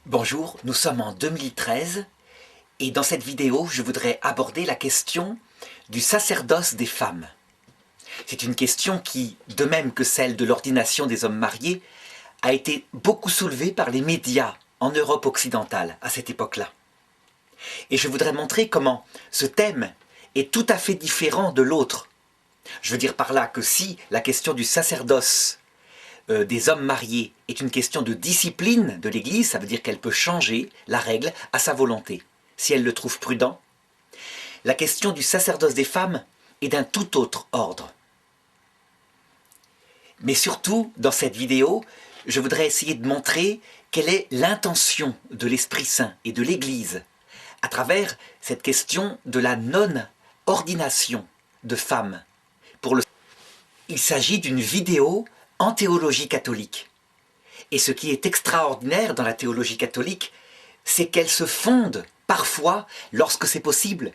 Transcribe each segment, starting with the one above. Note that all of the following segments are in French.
Bonjour, nous sommes en 2013 et dans cette vidéo, je voudrais aborder la question du sacerdoce des femmes. C'est une question qui, de même que celle de l'ordination des hommes mariés, a été beaucoup soulevée par les médias en Europe occidentale à cette époque-là. Et je voudrais montrer comment ce thème est tout à fait différent de l'autre. Je veux dire par là que si la question du sacerdoce des hommes mariés est une question de discipline de l'Église, ça veut dire qu'elle peut changer la règle à sa volonté, si elle le trouve prudent. La question du sacerdoce des femmes est d'un tout autre ordre. Mais surtout, dans cette vidéo, je voudrais essayer de montrer quelle est l'intention de l'Esprit Saint et de l'Église à travers cette question de la non-ordination de femmes. Il s'agit d'une vidéo en théologie catholique. Et ce qui est extraordinaire dans la théologie catholique, c'est qu'elle se fonde parfois, lorsque c'est possible,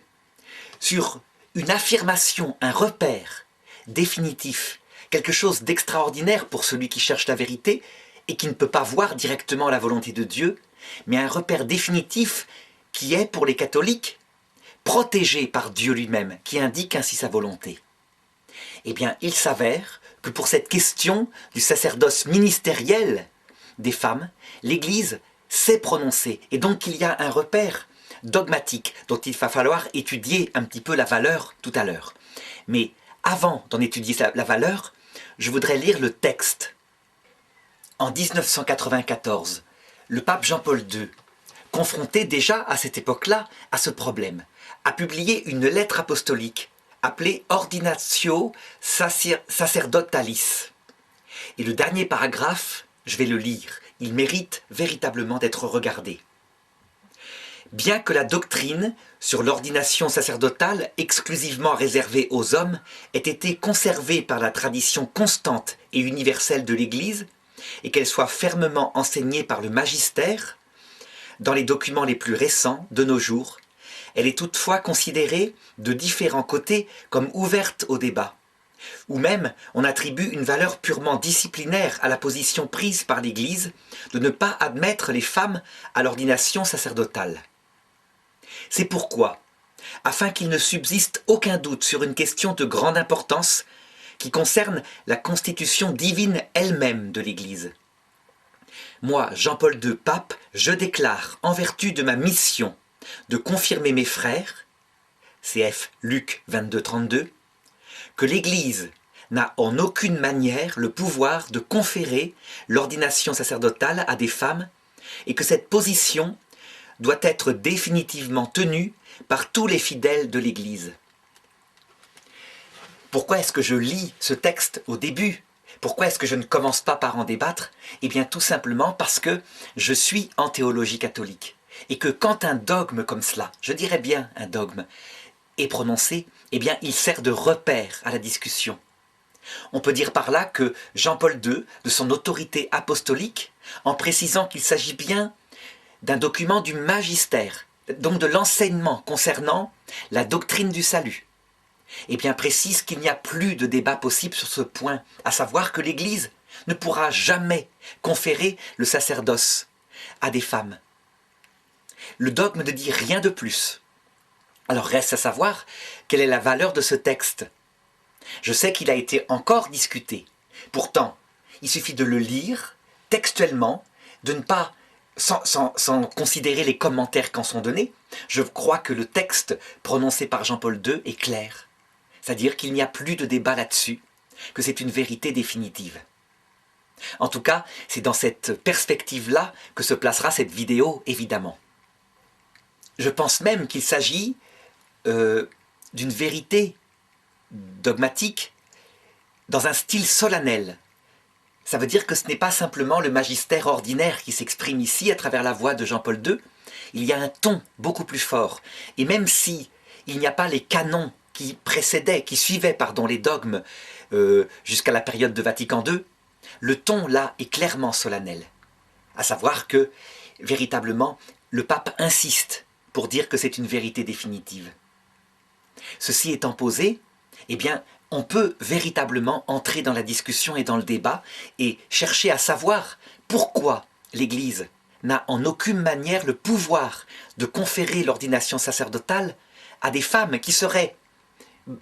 sur une affirmation, un repère définitif, quelque chose d'extraordinaire pour celui qui cherche la vérité et qui ne peut pas voir directement la volonté de Dieu, mais un repère définitif qui est, pour les catholiques, protégé par Dieu lui-même, qui indique ainsi sa volonté. Eh bien, il s'avère que pour cette question du sacerdoce ministériel des femmes, l'Église s'est prononcée. Et donc il y a un repère dogmatique dont il va falloir étudier un petit peu la valeur tout à l'heure. Mais avant d'en étudier la valeur, je voudrais lire le texte. En 1994, le pape Jean-Paul II, confronté déjà à cette époque-là à ce problème, a publié une lettre apostolique appelée Ordinatio Sacerdotalis. Et le dernier paragraphe, je vais le lire, il mérite véritablement d'être regardé. Bien que la doctrine sur l'ordination sacerdotale exclusivement réservée aux hommes ait été conservée par la tradition constante et universelle de l'Église, et qu'elle soit fermement enseignée par le magistère, dans les documents les plus récents de nos jours, elle est toutefois considérée de différents côtés comme ouverte au débat, ou même on attribue une valeur purement disciplinaire à la position prise par l'Église de ne pas admettre les femmes à l'ordination sacerdotale. C'est pourquoi, afin qu'il ne subsiste aucun doute sur une question de grande importance qui concerne la constitution divine elle-même de l'Église, moi, Jean-Paul II, pape, je déclare, en vertu de ma mission, de confirmer mes frères, cf. Luc 22, 32, que l'Église n'a en aucune manière le pouvoir de conférer l'ordination sacerdotale à des femmes et que cette position doit être définitivement tenue par tous les fidèles de l'Église. Pourquoi est-ce que je lis ce texte au début ? Pourquoi est-ce que je ne commence pas par en débattre ? Eh bien tout simplement parce que je suis en théologie catholique. Et que quand un dogme comme cela, je dirais bien un dogme, est prononcé, eh bien il sert de repère à la discussion. On peut dire par là que Jean-Paul II, de son autorité apostolique, en précisant qu'il s'agit bien d'un document du magistère, donc de l'enseignement concernant la doctrine du salut, eh bien précise qu'il n'y a plus de débat possible sur ce point, à savoir que l'Église ne pourra jamais conférer le sacerdoce à des femmes. Le dogme ne dit rien de plus. Alors reste à savoir quelle est la valeur de ce texte. Je sais qu'il a été encore discuté. Pourtant, il suffit de le lire textuellement, de ne pas, sans considérer les commentaires qu'en sont donnés. Je crois que le texte prononcé par Jean-Paul II est clair. C'est-à-dire qu'il n'y a plus de débat là-dessus, que c'est une vérité définitive. En tout cas, c'est dans cette perspective-là que se placera cette vidéo, évidemment. Je pense même qu'il s'agit d'une vérité dogmatique dans un style solennel. Ça veut dire que ce n'est pas simplement le magistère ordinaire qui s'exprime ici à travers la voix de Jean-Paul II. Il y a un ton beaucoup plus fort. Et même si il n'y a pas les canons qui suivaient les dogmes jusqu'à la période de Vatican II, le ton là est clairement solennel. À savoir que, véritablement, le pape insiste pour dire que c'est une vérité définitive. Ceci étant posé, eh bien, on peut véritablement entrer dans la discussion et dans le débat et chercher à savoir pourquoi l'Église n'a en aucune manière le pouvoir de conférer l'ordination sacerdotale à des femmes qui seraient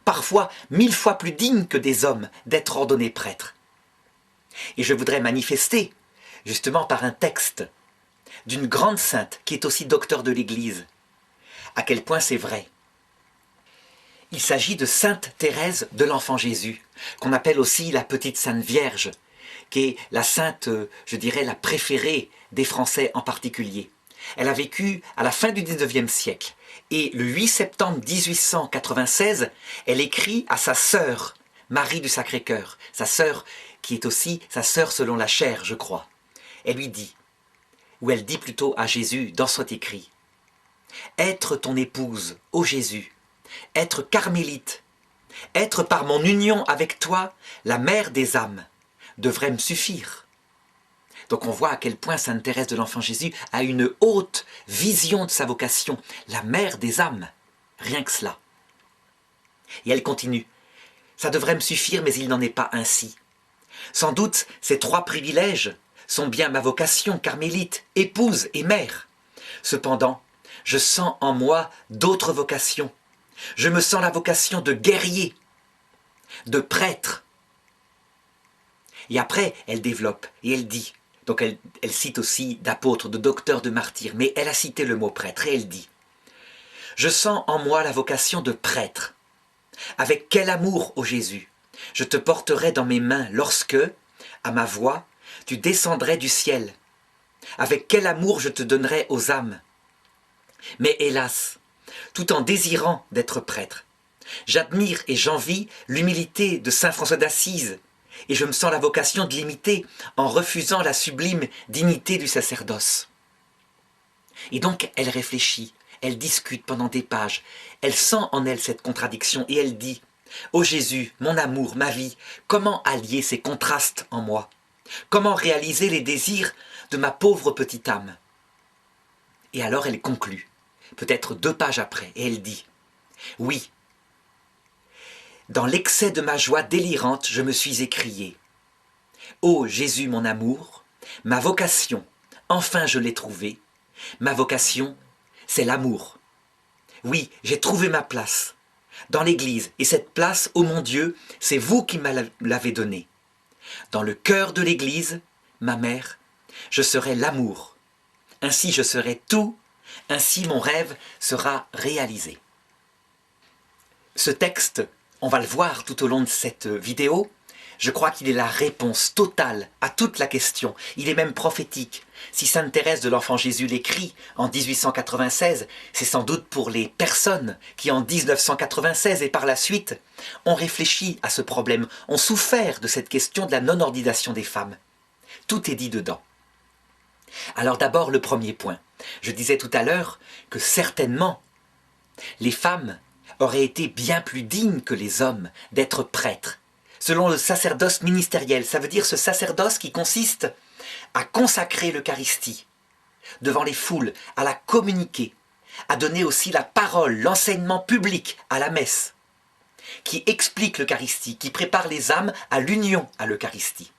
parfois 1000 fois plus dignes que des hommes d'être ordonnés prêtres. Et je voudrais manifester, justement par un texte d'une grande sainte qui est aussi docteur de l'Église, à quel point c'est vrai. Il s'agit de Sainte Thérèse de l'Enfant Jésus, qu'on appelle aussi la Petite Sainte Vierge, qui est la sainte, je dirais, la préférée des Français en particulier. Elle a vécu à la fin du XIXe siècle, et le 8 septembre 1896, elle écrit à sa sœur, Marie du Sacré-Cœur, sa sœur qui est aussi sa sœur selon la chair, je crois. Elle lui dit, ou elle dit plutôt à Jésus dans cet écrit, « Être ton épouse, ô Jésus, être carmélite, être par mon union avec toi la mère des âmes, devrait me suffire. » Donc on voit à quel point Sainte Thérèse de l'Enfant Jésus a une haute vision de sa vocation, la mère des âmes, rien que cela. Et elle continue, « Ça devrait me suffire, mais il n'en est pas ainsi. Sans doute ces 3 privilèges sont bien ma vocation carmélite, épouse et mère. Cependant, je sens en moi d'autres vocations. Je me sens la vocation de guerrier, de prêtre. » Et après, elle développe et elle dit, donc elle cite aussi d'apôtres, de docteurs, de martyrs, mais elle a cité le mot prêtre et elle dit, « Je sens en moi la vocation de prêtre. Avec quel amour, ô Jésus, je te porterai dans mes mains lorsque, à ma voix, tu descendrais du ciel. Avec quel amour je te donnerai aux âmes. Mais hélas, tout en désirant d'être prêtre, j'admire et j'envie l'humilité de saint François d'Assise, et je me sens la vocation de l'imiter en refusant la sublime dignité du sacerdoce. » Et donc elle réfléchit, elle discute pendant des pages, elle sent en elle cette contradiction et elle dit « Ô Jésus, mon amour, ma vie, comment allier ces contrastes en moi? Comment réaliser les désirs de ma pauvre petite âme ?» Et alors elle conclut, peut-être 2 pages après, et elle dit « Oui, dans l'excès de ma joie délirante, je me suis écrié. Ô Jésus, mon amour, ma vocation, enfin je l'ai trouvée. Ma vocation, c'est l'amour. Oui, j'ai trouvé ma place dans l'Église, et cette place, ô mon Dieu, c'est vous qui me l'avez donnée. Dans le cœur de l'Église, ma mère, je serai l'amour. Ainsi je serai tout, ainsi mon rêve sera réalisé. » Ce texte, on va le voir tout au long de cette vidéo, je crois qu'il est la réponse totale à toute la question. Il est même prophétique. Si Sainte Thérèse de l'Enfant Jésus l'écrit en 1896, c'est sans doute pour les personnes qui en 1996 et par la suite ont réfléchi à ce problème, ont souffert de cette question de la non-ordination des femmes. Tout est dit dedans. Alors d'abord le premier point. Je disais tout à l'heure que certainement les femmes auraient été bien plus dignes que les hommes d'être prêtres. Selon le sacerdoce ministériel, ça veut dire ce sacerdoce qui consiste à consacrer l'Eucharistie devant les foules, à la communiquer, à donner aussi la parole, l'enseignement public à la messe, qui explique l'Eucharistie, qui prépare les âmes à l'union à l'Eucharistie.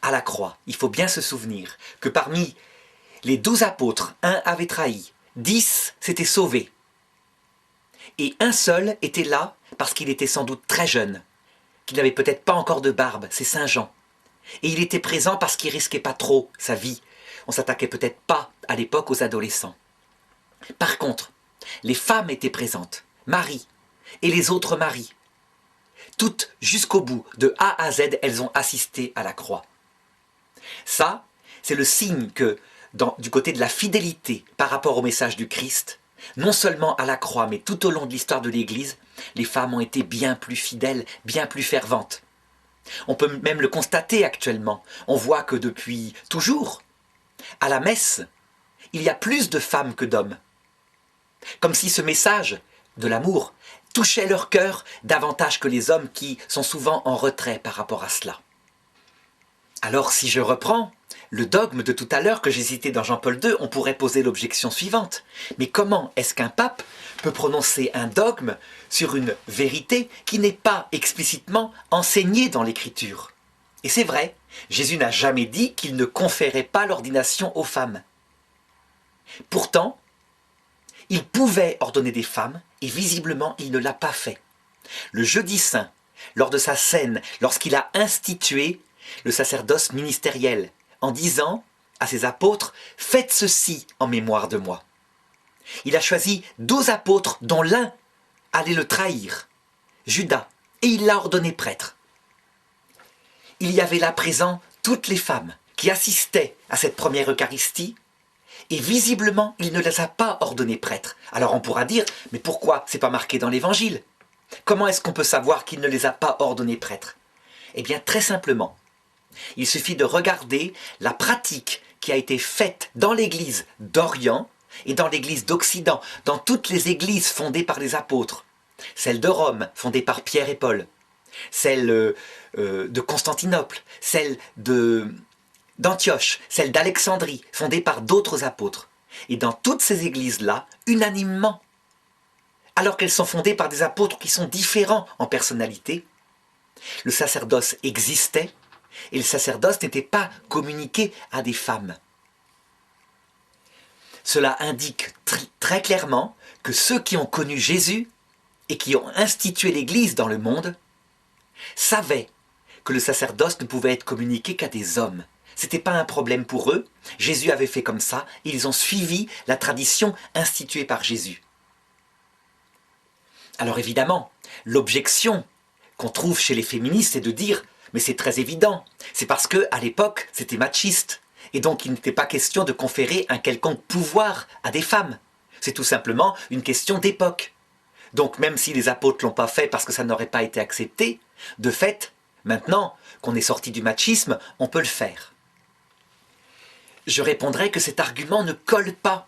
À la croix, il faut bien se souvenir que parmi les 12 apôtres, un avait trahi, 10 s'étaient sauvés. Et un seul était là parce qu'il était sans doute très jeune, qu'il n'avait peut-être pas encore de barbe, c'est Saint Jean. Et il était présent parce qu'il risquait pas trop sa vie. On s'attaquait peut-être pas à l'époque aux adolescents. Par contre, les femmes étaient présentes, Marie et les autres Maries. Toutes jusqu'au bout, de A à Z, elles ont assisté à la croix. Ça, c'est le signe que, du côté de la fidélité par rapport au message du Christ, non seulement à la croix, mais tout au long de l'histoire de l'Église, les femmes ont été bien plus fidèles, bien plus ferventes. On peut même le constater actuellement. On voit que depuis toujours, à la messe, il y a plus de femmes que d'hommes. Comme si ce message de l'amour touchait leur cœur davantage que les hommes qui sont souvent en retrait par rapport à cela. Alors si je reprends le dogme de tout à l'heure que j'ai cité dans Jean-Paul II, on pourrait poser l'objection suivante. Mais comment est-ce qu'un pape peut prononcer un dogme sur une vérité qui n'est pas explicitement enseignée dans l'Écriture? Et c'est vrai, Jésus n'a jamais dit qu'il ne conférait pas l'ordination aux femmes. Pourtant, il pouvait ordonner des femmes, et visiblement il ne l'a pas fait. Le jeudi saint, lors de sa scène, lorsqu'il a institué le sacerdoce ministériel, en disant à ses apôtres « Faites ceci en mémoire de moi ». Il a choisi 12 apôtres dont l'un allait le trahir, Judas, et il l'a ordonné prêtre. Il y avait là présent toutes les femmes qui assistaient à cette première Eucharistie, et visiblement, il ne les a pas ordonnées prêtres. Alors on pourra dire, mais pourquoi c'est pas marqué dans l'Évangile? Comment est-ce qu'on peut savoir qu'il ne les a pas ordonnées prêtres? Eh bien, très simplement, il suffit de regarder la pratique qui a été faite dans l'Église d'Orient et dans l'Église d'Occident, dans toutes les églises fondées par les apôtres. Celle de Rome, fondée par Pierre et Paul, celle de Constantinople, celle d'Antioche, celle d'Alexandrie, fondée par d'autres apôtres. Et dans toutes ces églises-là, unanimement, alors qu'elles sont fondées par des apôtres qui sont différents en personnalité, le sacerdoce existait et le sacerdoce n'était pas communiqué à des femmes. Cela indique très clairement que ceux qui ont connu Jésus et qui ont institué l'Église dans le monde savaient que le sacerdoce ne pouvait être communiqué qu'à des hommes. Ce n'était pas un problème pour eux. Jésus avait fait comme ça et ils ont suivi la tradition instituée par Jésus. Alors évidemment, l'objection qu'on trouve chez les féministes est de dire « mais c'est très évident, c'est parce qu'à l'époque c'était machiste et donc il n'était pas question de conférer un quelconque pouvoir à des femmes. C'est tout simplement une question d'époque. Donc même si les apôtres ne l'ont pas fait parce que ça n'aurait pas été accepté, de fait, maintenant qu'on est sorti du machisme, on peut le faire. » Je répondrai que cet argument ne colle pas.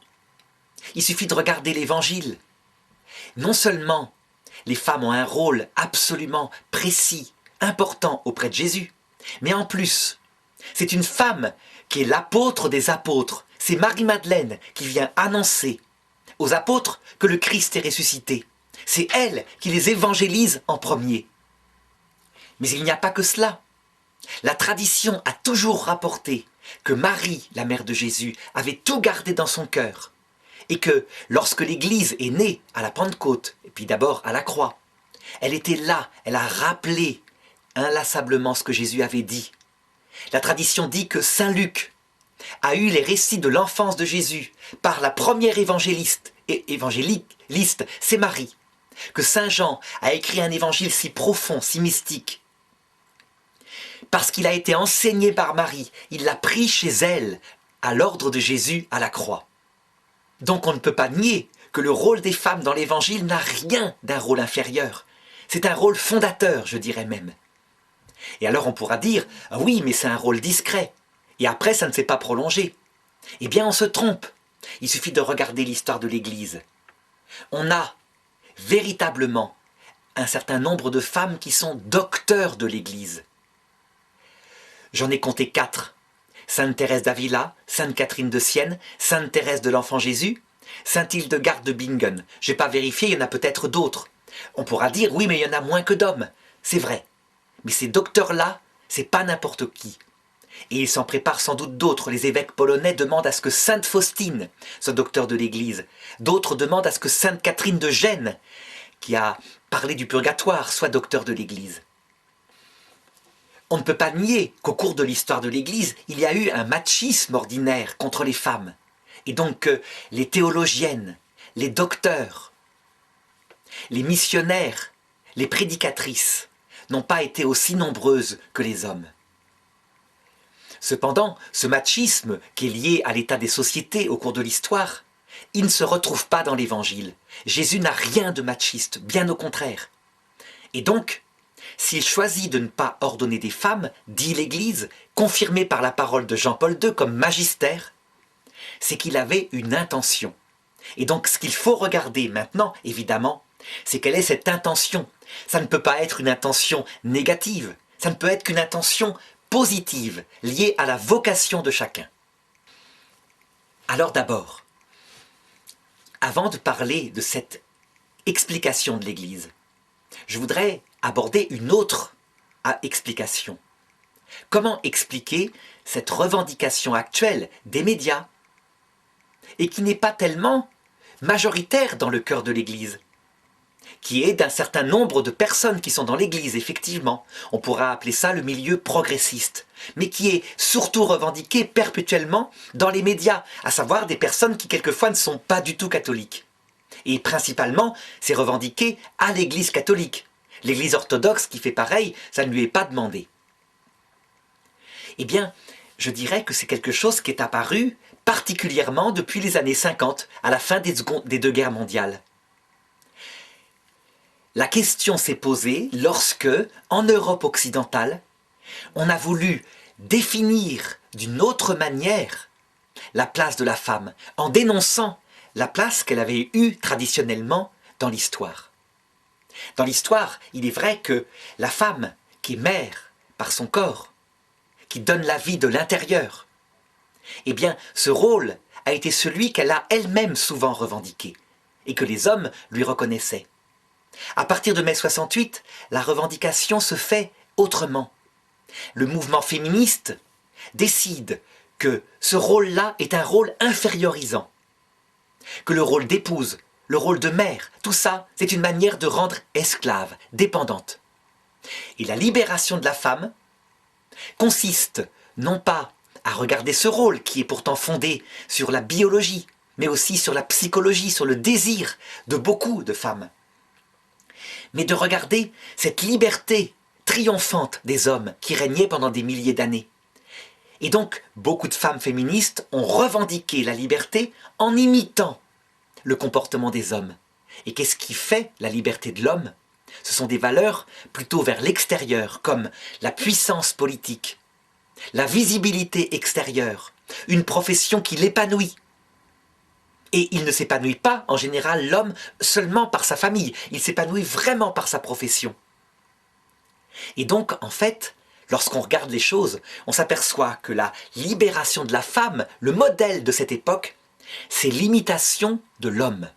Il suffit de regarder l'Évangile. Non seulement les femmes ont un rôle absolument précis, important auprès de Jésus, mais en plus, c'est une femme qui est l'apôtre des apôtres. C'est Marie-Madeleine qui vient annoncer aux apôtres que le Christ est ressuscité. C'est elle qui les évangélise en premier. Mais il n'y a pas que cela. La tradition a toujours rapporté que Marie, la mère de Jésus, avait tout gardé dans son cœur et que lorsque l'Église est née à la Pentecôte, et puis d'abord à la croix, elle était là, elle a rappelé inlassablement ce que Jésus avait dit. La tradition dit que Saint Luc a eu les récits de l'enfance de Jésus par la première évangéliste, c'est Marie, que Saint Jean a écrit un évangile si profond, si mystique, parce qu'il a été enseigné par Marie, il l'a pris chez elle, à l'ordre de Jésus à la croix. Donc on ne peut pas nier que le rôle des femmes dans l'Évangile n'a rien d'un rôle inférieur. C'est un rôle fondateur, je dirais même. Et alors on pourra dire, ah oui, mais c'est un rôle discret. Et après, ça ne s'est pas prolongé. Eh bien, on se trompe. Il suffit de regarder l'histoire de l'Église. On a véritablement un certain nombre de femmes qui sont docteurs de l'Église. J'en ai compté 4. Sainte Thérèse d'Avila, Sainte Catherine de Sienne, Sainte Thérèse de l'Enfant Jésus, Sainte Hildegarde de Bingen. Je n'ai pas vérifié, il y en a peut-être d'autres. On pourra dire, oui, mais il y en a moins que d'hommes. C'est vrai. Mais ces docteurs-là, c'est pas n'importe qui. Et il s'en prépare sans doute d'autres. Les évêques polonais demandent à ce que Sainte Faustine soit docteur de l'Église. D'autres demandent à ce que Sainte Catherine de Gênes, qui a parlé du purgatoire, soit docteur de l'Église. On ne peut pas nier qu'au cours de l'histoire de l'Église, il y a eu un machisme ordinaire contre les femmes. Et donc les théologiennes, les docteurs, les missionnaires, les prédicatrices n'ont pas été aussi nombreuses que les hommes. Cependant, ce machisme qui est lié à l'état des sociétés au cours de l'histoire, il ne se retrouve pas dans l'Évangile. Jésus n'a rien de machiste, bien au contraire. Et donc, s'il choisit de ne pas ordonner des femmes, dit l'Église, confirmée par la parole de Jean-Paul II comme magistère, c'est qu'il avait une intention. Et donc ce qu'il faut regarder maintenant, évidemment, c'est quelle est cette intention. Ça ne peut pas être une intention négative, ça ne peut être qu'une intention positive, liée à la vocation de chacun. Alors d'abord, avant de parler de cette explication de l'Église, je voudrais aborder une autre explication. Comment expliquer cette revendication actuelle des médias et qui n'est pas tellement majoritaire dans le cœur de l'Église, qui est d'un certain nombre de personnes qui sont dans l'Église, effectivement. On pourra appeler ça le milieu progressiste, mais qui est surtout revendiqué perpétuellement dans les médias, à savoir des personnes qui quelquefois ne sont pas du tout catholiques. Et principalement, c'est revendiqué à l'Église catholique. L'Église orthodoxe qui fait pareil, ça ne lui est pas demandé. Eh bien, je dirais que c'est quelque chose qui est apparu particulièrement depuis les années 50, à la fin des deux guerres mondiales. La question s'est posée lorsque, en Europe occidentale, on a voulu définir d'une autre manière la place de la femme, en dénonçant la place qu'elle avait eue traditionnellement dans l'histoire. Dans l'histoire, il est vrai que la femme qui est mère par son corps, qui donne la vie de l'intérieur, eh bien, ce rôle a été celui qu'elle a elle-même souvent revendiqué et que les hommes lui reconnaissaient. À partir de mai 68, la revendication se fait autrement. Le mouvement féministe décide que ce rôle-là est un rôle infériorisant, que le rôle d'épouse, le rôle de mère, tout ça, c'est une manière de rendre esclave, dépendante. Et la libération de la femme consiste non pas à regarder ce rôle qui est pourtant fondé sur la biologie, mais aussi sur la psychologie, sur le désir de beaucoup de femmes, mais de regarder cette liberté triomphante des hommes qui régnait pendant des milliers d'années. Et donc, beaucoup de femmes féministes ont revendiqué la liberté en imitant le comportement des hommes. Et qu'est-ce qui fait la liberté de l'homme? Ce sont des valeurs plutôt vers l'extérieur, comme la puissance politique, la visibilité extérieure, une profession qui l'épanouit. Et il ne s'épanouit pas, en général, l'homme, seulement par sa famille. Il s'épanouit vraiment par sa profession. Et donc, en fait, lorsqu'on regarde les choses, on s'aperçoit que la libération de la femme, le modèle de cette époque, c'est l'imitation de l'homme.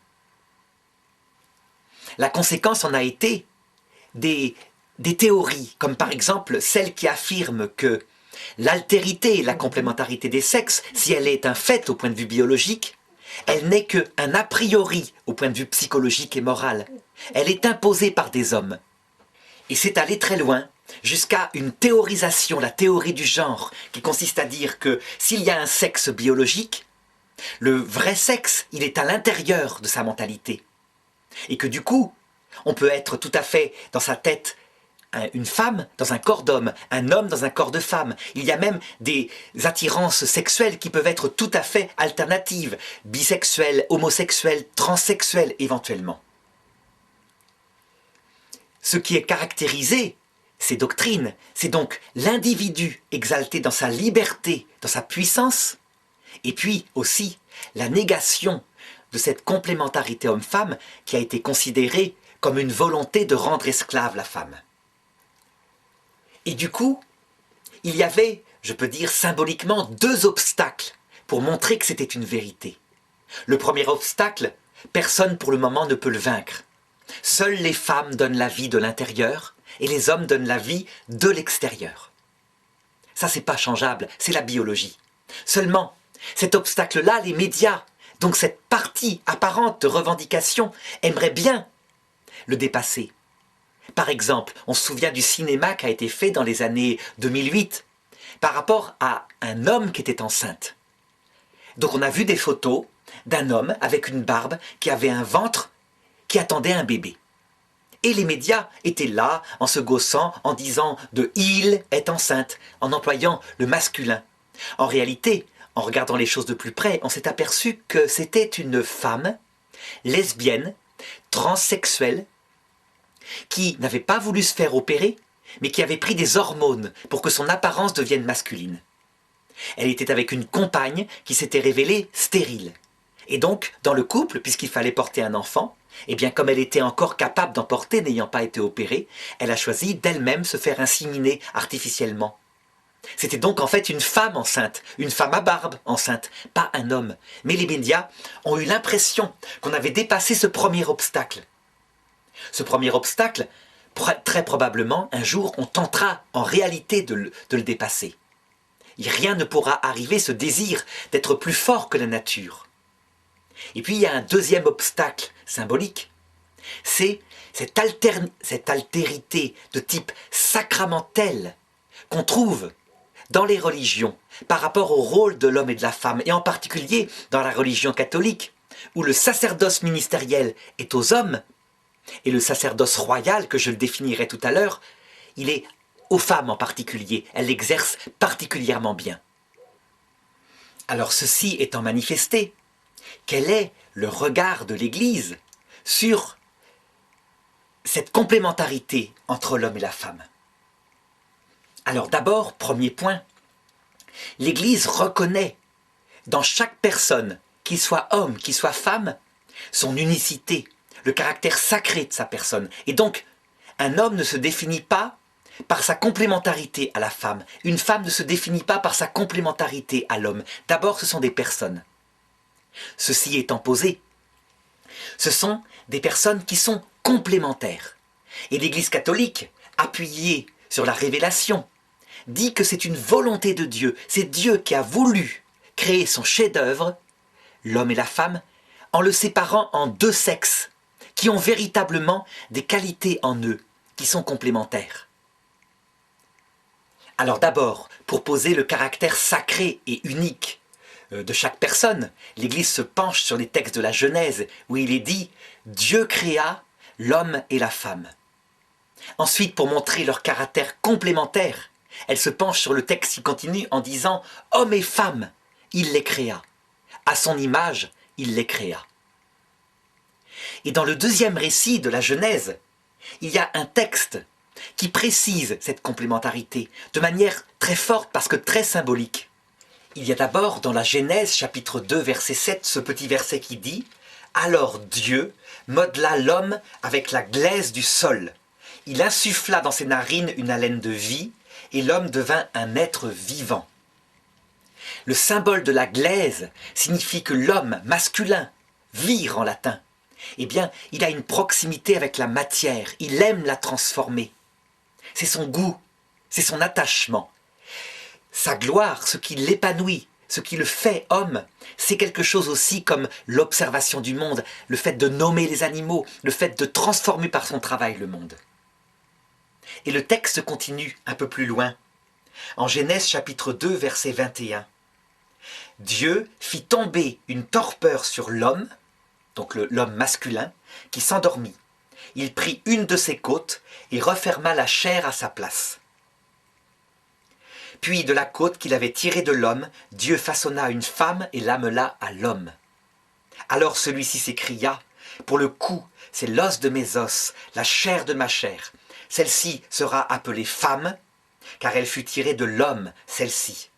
La conséquence en a été des théories, comme par exemple celle qui affirme que l'altérité et la complémentarité des sexes, si elle est un fait au point de vue biologique, elle n'est qu'un a priori au point de vue psychologique et moral. Elle est imposée par des hommes. Et c'est allé très loin, jusqu'à une théorisation, la théorie du genre, qui consiste à dire que s'il y a un sexe biologique, le vrai sexe, il est à l'intérieur de sa mentalité. Et que du coup, on peut être tout à fait dans sa tête une femme dans un corps d'homme, un homme dans un corps de femme. Il y a même des attirances sexuelles qui peuvent être tout à fait alternatives, bisexuelles, homosexuelles, transsexuelles éventuellement. Ce qui est caractérisé, ces doctrines, c'est donc l'individu exalté dans sa liberté, dans sa puissance, et puis aussi la négation de cette complémentarité homme-femme qui a été considérée comme une volonté de rendre esclave la femme. Et du coup, il y avait, je peux dire symboliquement, deux obstacles pour montrer que c'était une vérité. Le premier obstacle, personne pour le moment ne peut le vaincre. Seules les femmes donnent la vie de l'intérieur et les hommes donnent la vie de l'extérieur. Ça, c'est pas changeable, c'est la biologie. Seulement, cet obstacle-là, les médias, donc cette partie apparente de revendication, aimeraient bien le dépasser. Par exemple, on se souvient du cinéma qui a été fait dans les années 2008 par rapport à un homme qui était enceinte. Donc on a vu des photos d'un homme avec une barbe qui avait un ventre qui attendait un bébé. Et les médias étaient là en se gaussant, en disant de « il est enceinte », en employant le masculin. En réalité, en regardant les choses de plus près, on s'est aperçu que c'était une femme lesbienne, transsexuelle, qui n'avait pas voulu se faire opérer, mais qui avait pris des hormones pour que son apparence devienne masculine. Elle était avec une compagne qui s'était révélée stérile. Et donc, dans le couple, puisqu'il fallait porter un enfant, eh bien, comme elle était encore capable d'en porter n'ayant pas été opérée, elle a choisi d'elle-même se faire inséminer artificiellement. C'était donc en fait une femme enceinte, une femme à barbe enceinte, pas un homme. Mais les médias ont eu l'impression qu'on avait dépassé ce premier obstacle. Ce premier obstacle, très probablement, un jour, on tentera en réalité de le dépasser. Et rien ne pourra arriver, ce désir d'être plus fort que la nature. Et puis il y a un deuxième obstacle symbolique, c'est cette altérité de type sacramentel qu'on trouve dans les religions par rapport au rôle de l'homme et de la femme, et en particulier dans la religion catholique, où le sacerdoce ministériel est aux hommes, et le sacerdoce royal, que je le définirai tout à l'heure, il est aux femmes en particulier, elles l'exercent particulièrement bien. Alors ceci étant manifesté, quel est le regard de l'Église sur cette complémentarité entre l'homme et la femme? Alors d'abord, premier point, l'Église reconnaît dans chaque personne, qu'il soit homme, qu'il soit femme, son unicité, le caractère sacré de sa personne. Et donc, un homme ne se définit pas par sa complémentarité à la femme. Une femme ne se définit pas par sa complémentarité à l'homme. D'abord, ce sont des personnes. Ceci étant posé, ce sont des personnes qui sont complémentaires. Et l'Église catholique, appuyée sur la révélation, dit que c'est une volonté de Dieu. C'est Dieu qui a voulu créer son chef-d'œuvre, l'homme et la femme, en le séparant en deux sexes, qui ont véritablement des qualités en eux, qui sont complémentaires. Alors d'abord, pour poser le caractère sacré et unique de chaque personne, l'Église se penche sur les textes de la Genèse, où il est dit « Dieu créa l'homme et la femme ». Ensuite, pour montrer leur caractère complémentaire, elle se penche sur le texte qui continue en disant « Homme et femme, il les créa. À son image, il les créa. » Et dans le deuxième récit de la Genèse, il y a un texte qui précise cette complémentarité de manière très forte parce que très symbolique. Il y a d'abord dans la Genèse chapitre 2 verset 7 ce petit verset qui dit « Alors Dieu modela l'homme avec la glaise du sol. Il insuffla dans ses narines une haleine de vie et l'homme devint un être vivant. » Le symbole de la glaise signifie que l'homme masculin, vir en latin, eh bien, il a une proximité avec la matière, il aime la transformer. C'est son goût, c'est son attachement. Sa gloire, ce qui l'épanouit, ce qui le fait homme, c'est quelque chose aussi comme l'observation du monde, le fait de nommer les animaux, le fait de transformer par son travail le monde. Et le texte continue un peu plus loin, en Genèse chapitre 2, verset 21. Dieu fit tomber une torpeur sur l'homme, donc l'homme masculin, qui s'endormit. Il prit une de ses côtes et referma la chair à sa place. Puis de la côte qu'il avait tirée de l'homme, Dieu façonna une femme et l'amela à l'homme. Alors celui-ci s'écria, « Pour le coup, c'est l'os de mes os, la chair de ma chair. Celle-ci sera appelée femme, car elle fut tirée de l'homme, celle-ci.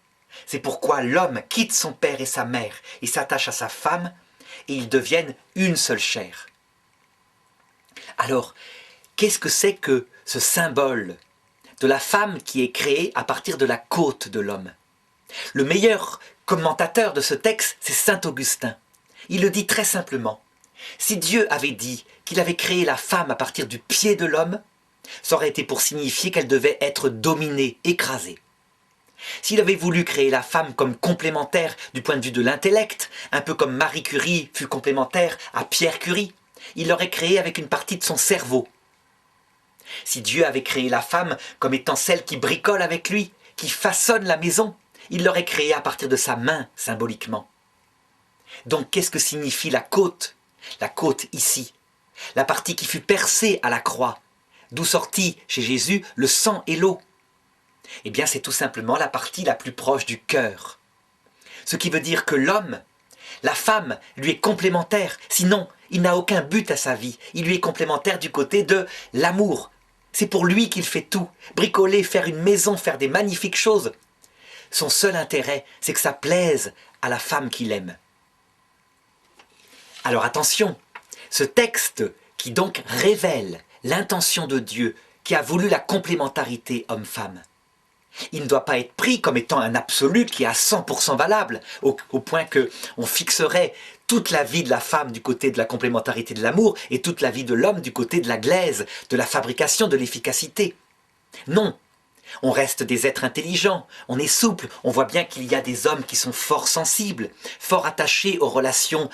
C'est pourquoi l'homme quitte son père et sa mère et s'attache à sa femme, et ils deviennent une seule chair. » Alors, qu'est-ce que c'est que ce symbole de la femme qui est créée à partir de la côte de l'homme? Le meilleur commentateur de ce texte, c'est saint Augustin. Il le dit très simplement. Si Dieu avait dit qu'il avait créé la femme à partir du pied de l'homme, ça aurait été pour signifier qu'elle devait être dominée, écrasée. S'il avait voulu créer la femme comme complémentaire du point de vue de l'intellect, un peu comme Marie Curie fut complémentaire à Pierre Curie, il l'aurait créée avec une partie de son cerveau. Si Dieu avait créé la femme comme étant celle qui bricole avec lui, qui façonne la maison, il l'aurait créée à partir de sa main, symboliquement. Donc qu'est-ce que signifie la côte? La côte ici, la partie qui fut percée à la croix, d'où sortit chez Jésus le sang et l'eau. Eh bien c'est tout simplement la partie la plus proche du cœur. Ce qui veut dire que l'homme, la femme, lui est complémentaire, sinon il n'a aucun but à sa vie. Il lui est complémentaire du côté de l'amour. C'est pour lui qu'il fait tout, bricoler, faire une maison, faire des magnifiques choses. Son seul intérêt, c'est que ça plaise à la femme qu'il aime. Alors attention, ce texte qui donc révèle l'intention de Dieu, qui a voulu la complémentarité homme-femme, Il ne doit pas être pris comme étant un absolu qui est à 100% valable, au point qu'on fixerait toute la vie de la femme du côté de la complémentarité de l'amour et toute la vie de l'homme du côté de la glaise, de la fabrication, de l'efficacité. Non, on reste des êtres intelligents, on est souple, on voit bien qu'il y a des hommes qui sont fort sensibles, fort attachés aux relations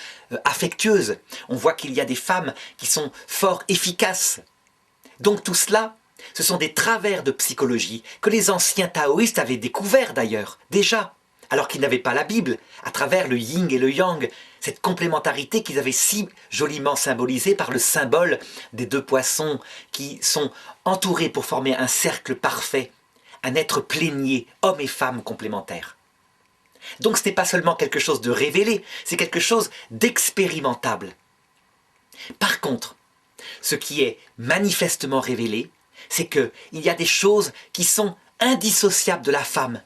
affectueuses, on voit qu'il y a des femmes qui sont fort efficaces. Donc tout cela, ce sont des travers de psychologie que les anciens taoïstes avaient découverts d'ailleurs, déjà, alors qu'ils n'avaient pas la Bible, à travers le yin et le yang, cette complémentarité qu'ils avaient si joliment symbolisée par le symbole des deux poissons qui sont entourés pour former un cercle parfait, un être plénier, homme et femme complémentaires. Donc ce n'est pas seulement quelque chose de révélé, c'est quelque chose d'expérimentable. Par contre, ce qui est manifestement révélé, c'est qu'il y a des choses qui sont indissociables de la femme.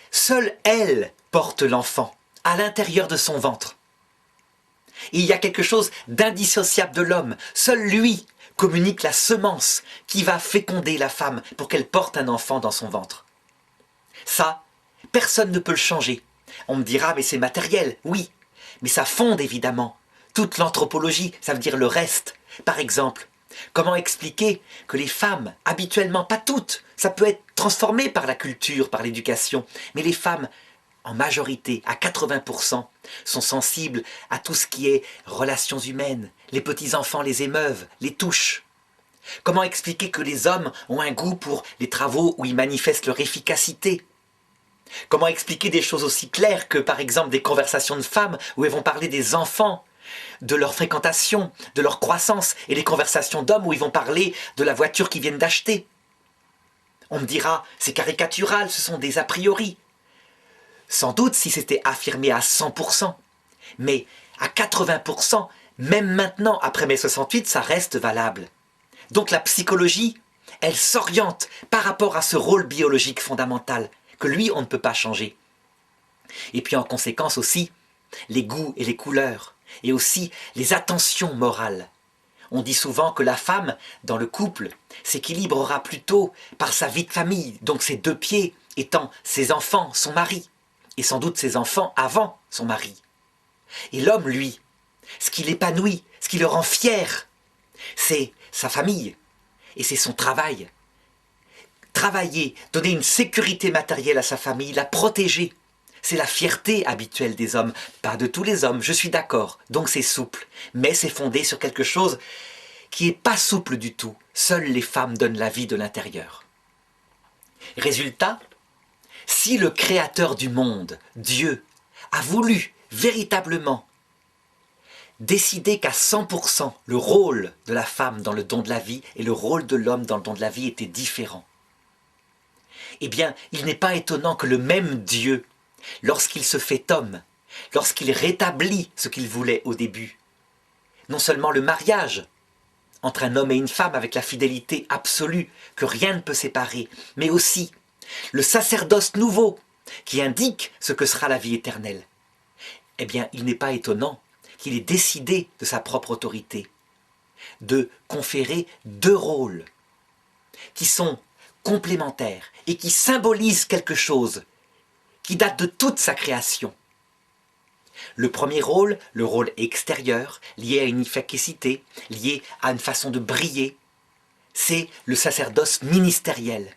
Seule elle porte l'enfant à l'intérieur de son ventre. Et il y a quelque chose d'indissociable de l'homme. Seul lui communique la semence qui va féconder la femme pour qu'elle porte un enfant dans son ventre. Ça, personne ne peut le changer. On me dira, mais c'est matériel, oui. Mais ça fonde évidemment toute l'anthropologie, ça veut dire le reste. Par exemple, comment expliquer que les femmes, habituellement, pas toutes, ça peut être transformé par la culture, par l'éducation, mais les femmes, en majorité, à 80%, sont sensibles à tout ce qui est relations humaines. Les petits-enfants les émeuvent, les touchent. Comment expliquer que les hommes ont un goût pour les travaux où ils manifestent leur efficacité? Comment expliquer des choses aussi claires que, par exemple, des conversations de femmes où elles vont parler des enfants, de leur fréquentation, de leur croissance, et les conversations d'hommes où ils vont parler de la voiture qu'ils viennent d'acheter? On me dira, c'est caricatural, ce sont des a priori. Sans doute si c'était affirmé à 100%, mais à 80%, même maintenant, après mai 68, ça reste valable. Donc la psychologie, elle s'oriente par rapport à ce rôle biologique fondamental, que lui, on ne peut pas changer. Et puis en conséquence aussi, les goûts et les couleurs, et aussi les attentions morales. On dit souvent que la femme, dans le couple, s'équilibrera plutôt par sa vie de famille, donc ses deux pieds étant ses enfants, son mari, et sans doute ses enfants avant son mari. Et l'homme, lui, ce qui l'épanouit, ce qui le rend fier, c'est sa famille, et c'est son travail. Travailler, donner une sécurité matérielle à sa famille, la protéger, c'est la fierté habituelle des hommes, pas de tous les hommes, je suis d'accord, donc c'est souple, mais c'est fondé sur quelque chose qui n'est pas souple du tout. Seules les femmes donnent la vie de l'intérieur. Résultat, si le créateur du monde, Dieu, a voulu véritablement décider qu'à 100% le rôle de la femme dans le don de la vie et le rôle de l'homme dans le don de la vie étaient différents, eh bien, il n'est pas étonnant que le même Dieu, lorsqu'il se fait homme, lorsqu'il rétablit ce qu'il voulait au début, non seulement le mariage entre un homme et une femme avec la fidélité absolue que rien ne peut séparer, mais aussi le sacerdoce nouveau qui indique ce que sera la vie éternelle, eh bien, il n'est pas étonnant qu'il ait décidé de sa propre autorité de conférer deux rôles qui sont complémentaires et qui symbolisent quelque chose qui date de toute sa création. Le premier rôle, le rôle extérieur, lié à une efficacité, lié à une façon de briller, c'est le sacerdoce ministériel.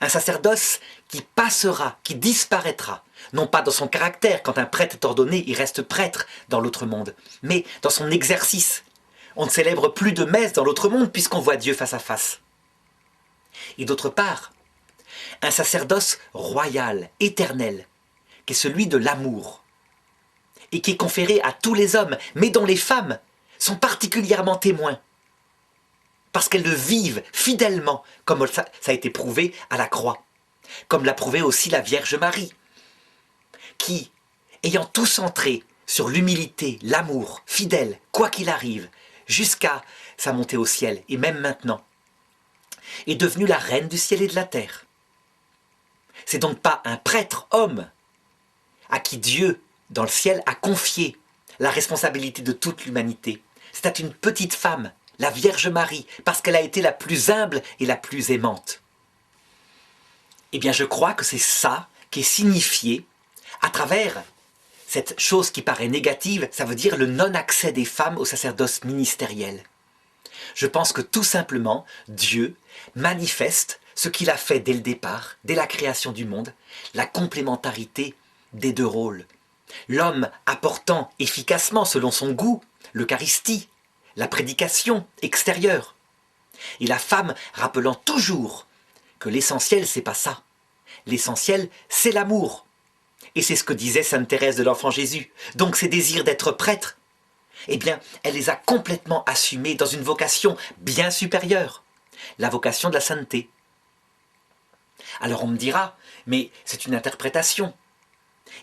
Un sacerdoce qui passera, qui disparaîtra, non pas dans son caractère, quand un prêtre est ordonné, il reste prêtre dans l'autre monde, mais dans son exercice. On ne célèbre plus de messe dans l'autre monde puisqu'on voit Dieu face à face. Et d'autre part, un sacerdoce royal, éternel, qui est celui de l'amour, et qui est conféré à tous les hommes, mais dont les femmes sont particulièrement témoins, parce qu'elles le vivent fidèlement, comme ça a été prouvé à la croix, comme l'a prouvé aussi la Vierge Marie, qui, ayant tout centré sur l'humilité, l'amour, fidèle, quoi qu'il arrive, jusqu'à sa montée au ciel, et même maintenant, est devenue la reine du ciel et de la terre. C'est donc pas un prêtre homme à qui Dieu, dans le ciel, a confié la responsabilité de toute l'humanité. C'est à une petite femme, la Vierge Marie, parce qu'elle a été la plus humble et la plus aimante. Eh bien, je crois que c'est ça qui est signifié à travers cette chose qui paraît négative, ça veut dire le non-accès des femmes au sacerdoce ministériel. Je pense que tout simplement, Dieu manifeste ce qu'il a fait dès le départ, dès la création du monde, la complémentarité des deux rôles. L'homme apportant efficacement, selon son goût, l'Eucharistie, la prédication extérieure, et la femme rappelant toujours que l'essentiel, c'est pas ça. L'essentiel, c'est l'amour. Et c'est ce que disait sainte Thérèse de l'Enfant Jésus. Donc ses désirs d'être prêtre, eh bien, elle les a complètement assumés dans une vocation bien supérieure, la vocation de la sainteté. Alors on me dira, mais c'est une interprétation.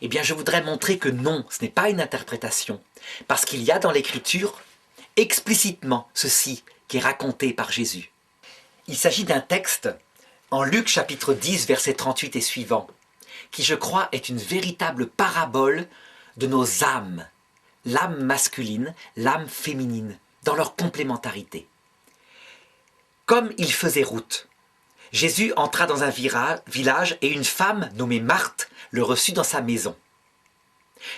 Eh bien, je voudrais montrer que non, ce n'est pas une interprétation, parce qu'il y a dans l'Écriture explicitement ceci qui est raconté par Jésus. Il s'agit d'un texte en Luc chapitre 10, versets 38 et suivants, qui je crois est une véritable parabole de nos âmes, l'âme masculine, l'âme féminine, dans leur complémentarité. Comme il faisait route, Jésus entra dans un village et une femme nommée Marthe le reçut dans sa maison.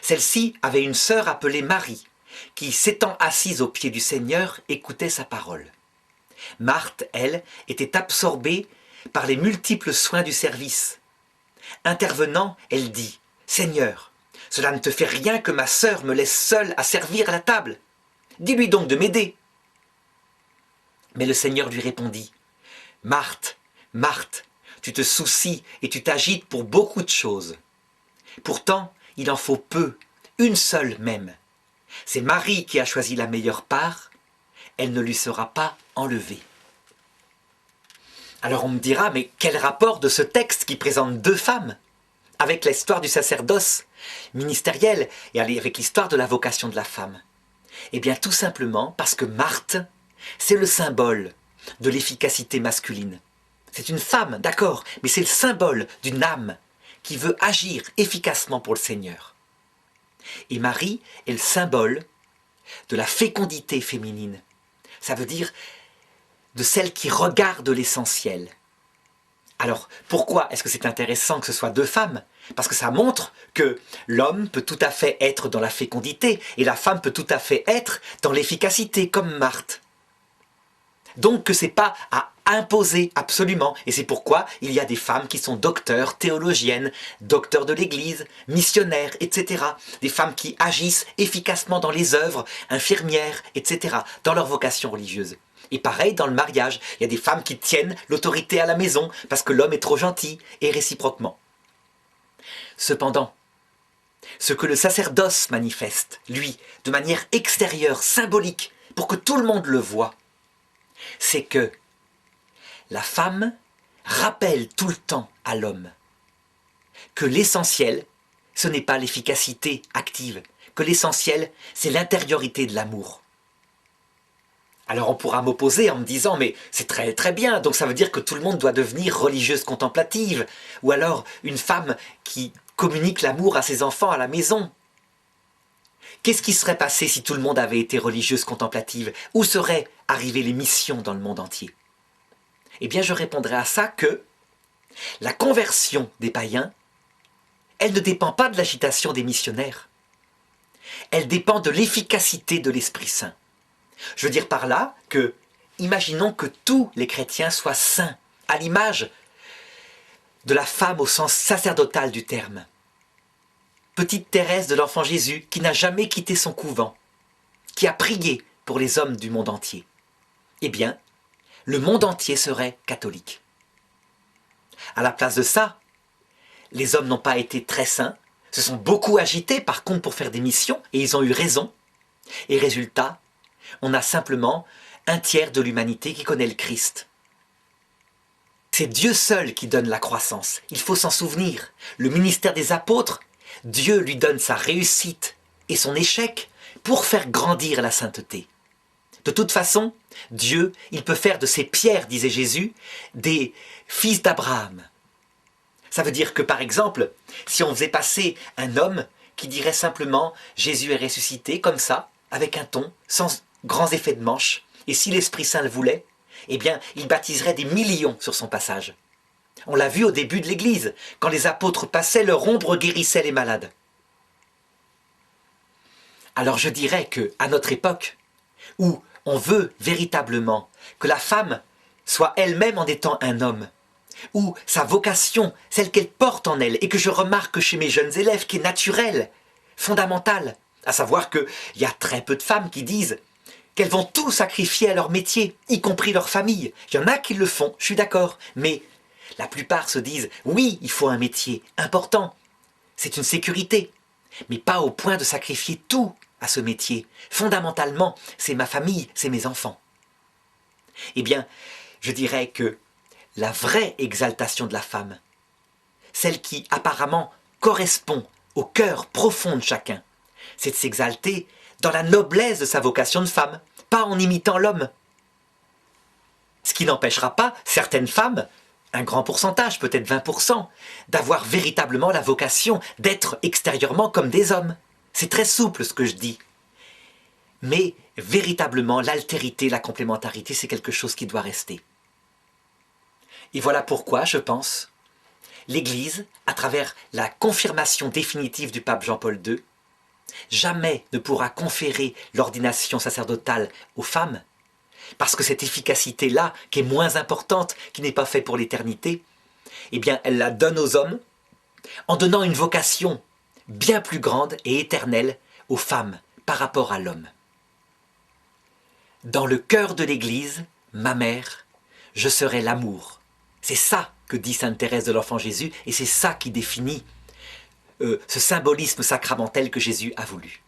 Celle-ci avait une sœur appelée Marie, qui, s'étant assise aux pieds du Seigneur, écoutait sa parole. Marthe, elle, était absorbée par les multiples soins du service. Intervenant, elle dit « Seigneur, cela ne te fait rien que ma sœur me laisse seule à servir à la table. Dis-lui donc de m'aider. » Mais le Seigneur lui répondit « Marthe, Marthe, tu te soucies et tu t'agites pour beaucoup de choses. Pourtant, il en faut peu, une seule même. C'est Marie qui a choisi la meilleure part, elle ne lui sera pas enlevée. » Alors on me dira, mais quel rapport de ce texte qui présente deux femmes avec l'histoire du sacerdoce ministériel et avec l'histoire de la vocation de la femme? Eh bien tout simplement parce que Marthe, c'est le symbole de l'efficacité masculine. C'est une femme, d'accord, mais c'est le symbole d'une âme qui veut agir efficacement pour le Seigneur. Et Marie est le symbole de la fécondité féminine. Ça veut dire de celle qui regarde l'essentiel. Alors, pourquoi est-ce que c'est intéressant que ce soit deux femmes? Parce que ça montre que l'homme peut tout à fait être dans la fécondité et la femme peut tout à fait être dans l'efficacité, comme Marthe. Donc que c'est pas à imposer absolument. Et c'est pourquoi il y a des femmes qui sont docteurs, théologiennes, docteurs de l'Église, missionnaires, etc. Des femmes qui agissent efficacement dans les œuvres, infirmières, etc. dans leur vocation religieuse. Et pareil dans le mariage, il y a des femmes qui tiennent l'autorité à la maison parce que l'homme est trop gentil, et réciproquement. Cependant, ce que le sacerdoce manifeste, lui, de manière extérieure, symbolique, pour que tout le monde le voie, c'est que la femme rappelle tout le temps à l'homme que l'essentiel, ce n'est pas l'efficacité active, que l'essentiel, c'est l'intériorité de l'amour. Alors on pourra m'opposer en me disant « mais c'est très très bien, donc ça veut dire que tout le monde doit devenir religieuse contemplative, ou alors une femme qui communique l'amour à ses enfants à la maison. » Qu'est-ce qui serait passé si tout le monde avait été religieuse contemplative? Où seraient arrivées les missions dans le monde entier? Eh bien je répondrai à ça que la conversion des païens, elle ne dépend pas de l'agitation des missionnaires. Elle dépend de l'efficacité de l'Esprit Saint. Je veux dire par là que, imaginons que tous les chrétiens soient saints, à l'image de la femme au sens sacerdotal du terme. Petite Thérèse de l'Enfant Jésus, qui n'a jamais quitté son couvent, qui a prié pour les hommes du monde entier. Eh bien, le monde entier serait catholique. À la place de ça, les hommes n'ont pas été très saints, se sont beaucoup agités par contre pour faire des missions, et ils ont eu raison. Et résultat, on a simplement un tiers de l'humanité qui connaît le Christ. C'est Dieu seul qui donne la croissance. Il faut s'en souvenir. Le ministère des apôtres, Dieu lui donne sa réussite et son échec pour faire grandir la sainteté. De toute façon, Dieu, il peut faire de ces pierres, disait Jésus, des fils d'Abraham. Ça veut dire que, par exemple, si on faisait passer un homme qui dirait simplement « Jésus est ressuscité » comme ça, avec un ton, sans grands effets de manche, et si l'Esprit Saint le voulait, eh bien, il baptiserait des millions sur son passage. On l'a vu au début de l'Église, quand les apôtres passaient, leur ombre guérissait les malades. Alors je dirais qu'à notre époque, où on veut véritablement que la femme soit elle-même en étant un homme, où sa vocation, celle qu'elle porte en elle, et que je remarque chez mes jeunes élèves, qui est naturelle, fondamentale, à savoir qu'il y a très peu de femmes qui disent qu'elles vont tout sacrifier à leur métier, y compris leur famille. Il y en a qui le font, je suis d'accord, mais la plupart se disent « oui, il faut un métier important, c'est une sécurité », mais pas au point de sacrifier tout à ce métier. Fondamentalement, c'est ma famille, c'est mes enfants. Eh bien, je dirais que la vraie exaltation de la femme, celle qui apparemment correspond au cœur profond de chacun, c'est de s'exalter dans la noblesse de sa vocation de femme, pas en imitant l'homme. Ce qui n'empêchera pas certaines femmes, un grand pourcentage, peut-être 20%, d'avoir véritablement la vocation d'être extérieurement comme des hommes. C'est très souple ce que je dis. Mais véritablement, l'altérité, la complémentarité, c'est quelque chose qui doit rester. Et voilà pourquoi, je pense, l'Église, à travers la confirmation définitive du pape Jean-Paul II, jamais ne pourra conférer l'ordination sacerdotale aux femmes, parce que cette efficacité-là, qui est moins importante, qui n'est pas faite pour l'éternité, eh bien, elle la donne aux hommes, en donnant une vocation bien plus grande et éternelle aux femmes par rapport à l'homme. Dans le cœur de l'Église, ma mère, je serai l'amour. C'est ça que dit sainte Thérèse de l'Enfant Jésus, et c'est ça qui définit ce symbolisme sacramentel que Jésus a voulu.